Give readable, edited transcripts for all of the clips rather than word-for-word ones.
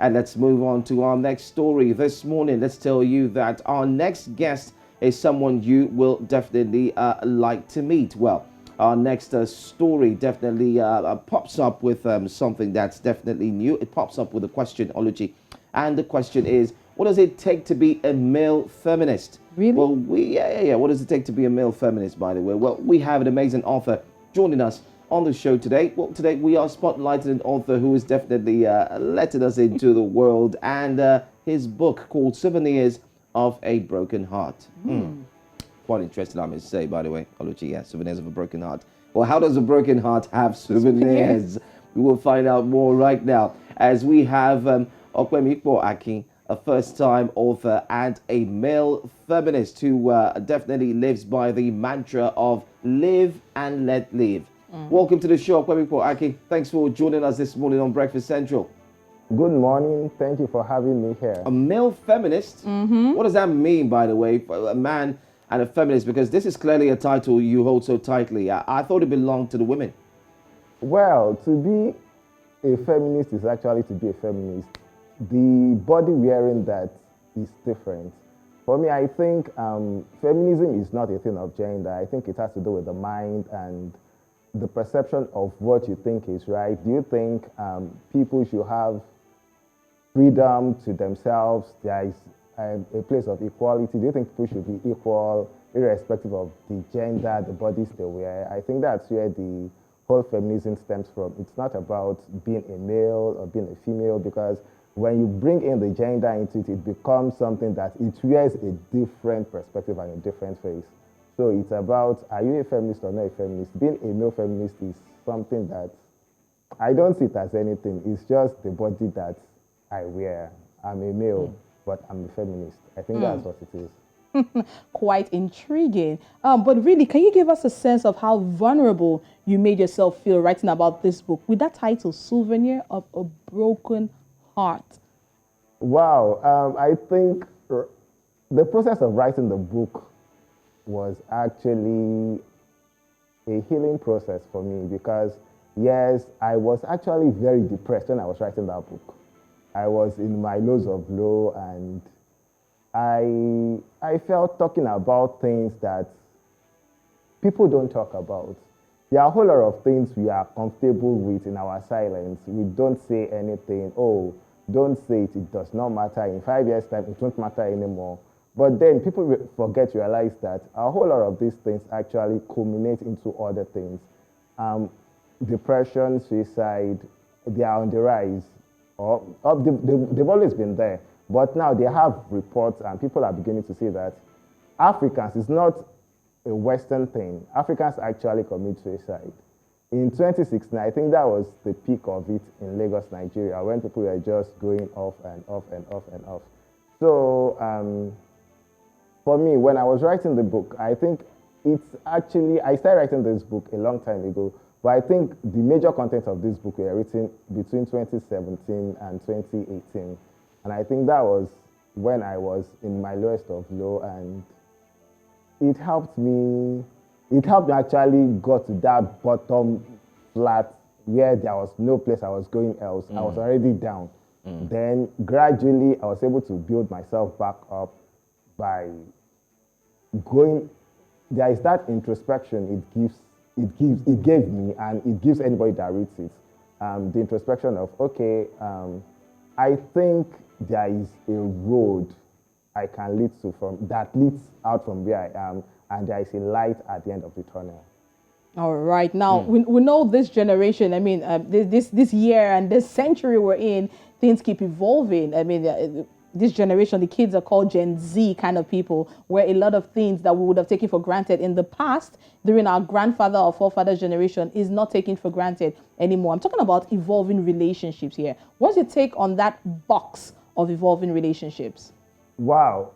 And let's move on to our next story this morning. Let's tell you that our next guest is someone you will definitely like to meet. Well, our next story definitely pops up with something that's definitely new. It pops up with a questionology. And the question is, what does it take to be a male feminist? Really? Well, yeah. What does it take to be a male feminist, by the way? Well, we have an amazing author joining us on the show today. Well, today we are spotlighting an author who is definitely letting us into the world, and his book called Souvenirs of a Broken Heart. Quite interesting, I must say, by the way. Oluchi, yeah, Souvenirs of a Broken Heart. Well, how does a broken heart have souvenirs? We will find out more right now as we have OPEMIPO Akin, a first-time author and a male feminist who definitely lives by the mantra of live and let live. Welcome to the show, OPEMIPO Akin. Thanks for joining us this morning on Breakfast Central. Good morning. Thank you for having me here. A male feminist? What does that mean, by the way, for a man and a feminist? Because this is clearly a title you hold so tightly. I thought it belonged to the women. Well, to be a feminist is actually to be a feminist. The body wearing that is different. For me, I think feminism is not a thing of gender. I think it has to do with the mind and the perception of what you think is right. Do you think people should have freedom to themselves? There is a place of equality. Do you think people should be equal irrespective of the gender, the bodies they wear? I think that's where the whole feminism stems from. It's not about being a male or being a female, because when you bring in the gender into it, it becomes something that it wears a different perspective and a different face. So it's about, are you a feminist or not a feminist? Being a male feminist is something that I don't see it as anything. It's just the body that I wear. I'm a male, but I'm a feminist. I think that's what it is. Quite intriguing. But really, can you give us a sense of how vulnerable you made yourself feel writing about this book with that title, Souvenir of a Broken Heart? Wow. I think the process of writing the book was actually a healing process for me, because yes, I was actually very depressed when I was writing that book. I was in my lows of low, and I felt talking about things that people don't talk about. There are a whole lot of things we are comfortable with in our silence. We don't say anything. Oh, don't say it. It does not matter. In 5 years' time, it won't matter anymore. But then people forget to realize that a whole lot of these things actually culminate into other things. Depression, suicide, they are on the rise. They've always been there. But now they have reports, and people are beginning to see that Africans is not a Western thing. Africans actually commit suicide. In 2016, I think that was the peak of it in Lagos, Nigeria, when people were just going off and off and off and off. So for me, when I was writing the book, I think it's actually, I started writing this book a long time ago, but I think the major contents of this book were written between 2017 and 2018. And I think that was when I was in my lowest of low, and it helped me actually got to that bottom flat where there was no place I was going else. I was already down. Then gradually I was able to build myself back up by going. There is that introspection it gave me, and it gives anybody that reads it. The introspection of, okay, I think there is a road I can lead to that leads out from where I am, and there is a light at the end of the tunnel. All right. Now, we know this generation, I mean, this year and this century we're in, things keep evolving. I mean, this generation, the kids are called Gen Z kind of people, where a lot of things that we would have taken for granted in the past, during our grandfather or forefather generation, is not taken for granted anymore. I'm talking about evolving relationships here. What's your take on that box of evolving relationships? Wow.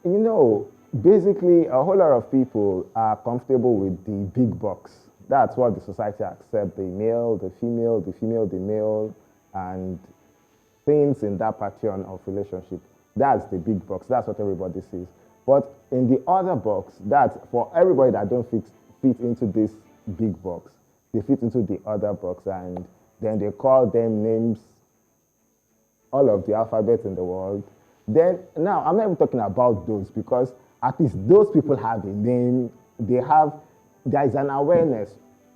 You know, basically, a whole lot of people are comfortable with the big box. That's what the society accepts: the male, the female, the female, the male, and things in that pattern of relationship. That's the big box. That's what everybody sees. But in the other box, that's for everybody that don't fit into this big box. They fit into the other box, and then they call them names all of the alphabet in the world. Then now I'm not even talking about those, because at least those people have a name. There is an awareness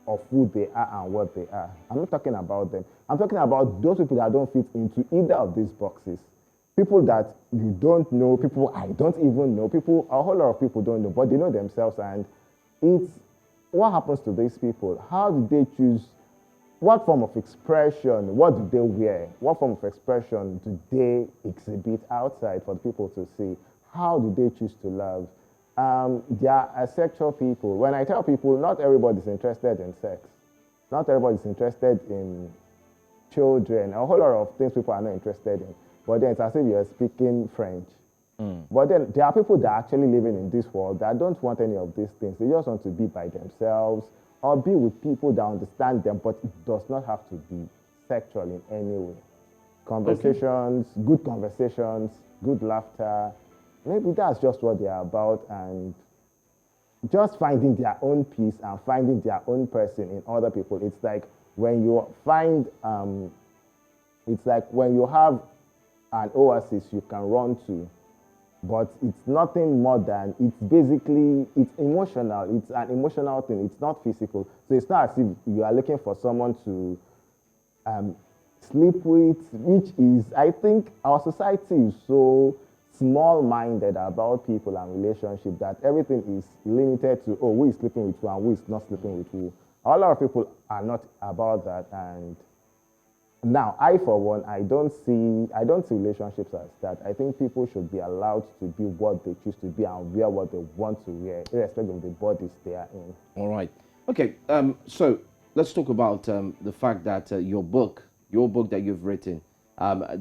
of who they are and what they are. I'm not talking about them. I'm talking about those people that don't fit into either of these boxes. People that you don't know, people I don't even know, people, a whole lot of people don't know, but they know themselves. And it's what happens to these people? How do they choose? What form of expression? What do they wear? What form of expression do they exhibit outside for the people to see? How do they choose to love? They are asexual people. When I tell people, not everybody's interested in sex. Not everybody's interested in children. A whole lot of things people are not interested in. But then it's as if you're speaking French. But then there are people that are actually living in this world that don't want any of these things. They just want to be by themselves or be with people that understand them, but it does not have to be sexual in any way. Conversations, good conversations, good laughter. Maybe that's just what they are about, and just finding their own peace and finding their own person in other people. It's like when you find, it's like when you have an oasis you can run to, but it's nothing more than, it's basically, it's emotional. It's an emotional thing. It's not physical. So it's not as if you are looking for someone to sleep with, which is, I think our society is so small-minded about people and relationships that everything is limited to, oh, who is sleeping with who and who is not sleeping with who. A lot of people are not about that. And now, I, for one, I don't see relationships as that. I think people should be allowed to be what they choose to be and wear what they want to wear, irrespective of the bodies they are in. All right. Okay. So let's talk about the fact that your book that you've written,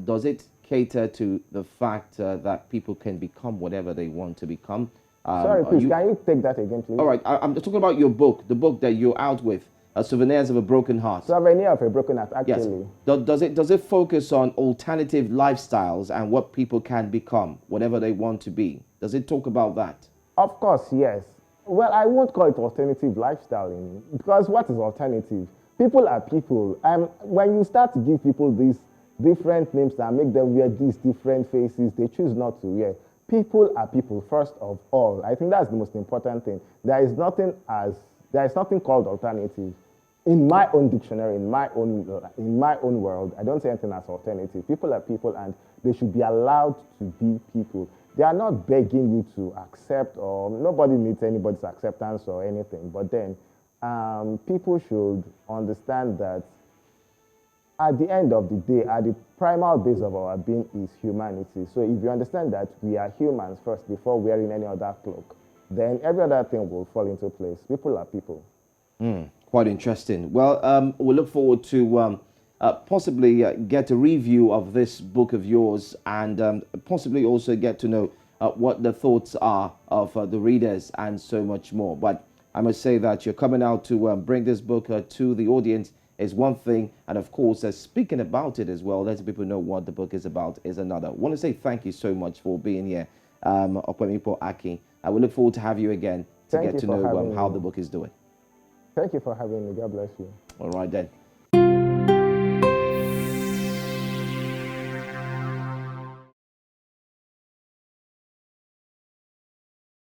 does it cater to the fact that people can become whatever they want to become? Sorry, please, can you take that again, please? All right. I'm talking about your book, the book that you're out with. Souvenirs of a Broken Heart. Souvenir of a Broken Heart, actually. Yes. Does it focus on alternative lifestyles and what people can become, whatever they want to be? Does it talk about that? Of course, yes. Well, I won't call it alternative lifestyle, because what is alternative? People are people. When you start to give people these different names and make them wear these different faces, they choose not to wear. People are people, first of all. I think that's the most important thing. There is nothing called alternative. In my own dictionary, in my own world, I don't see anything as alternative. People are people, and they should be allowed to be people. They are not begging you to accept, or nobody needs anybody's acceptance or anything. But then people should understand that at the end of the day, at the primal base of our being is humanity. So if you understand that we are humans first before wearing any other cloak, then every other thing will fall into place. People are people. Quite interesting. Well, we look forward to possibly get a review of this book of yours, and possibly also get to know what the thoughts are of the readers and so much more. But I must say that you're coming out to bring this book to the audience is one thing, and of course, speaking about it as well, letting people know what the book is about is another. I want to say thank you so much for being here, OPEMIPO Akin. I will look forward to have you again to get to know how the book is doing. Thank you for having me. God bless you. All right then.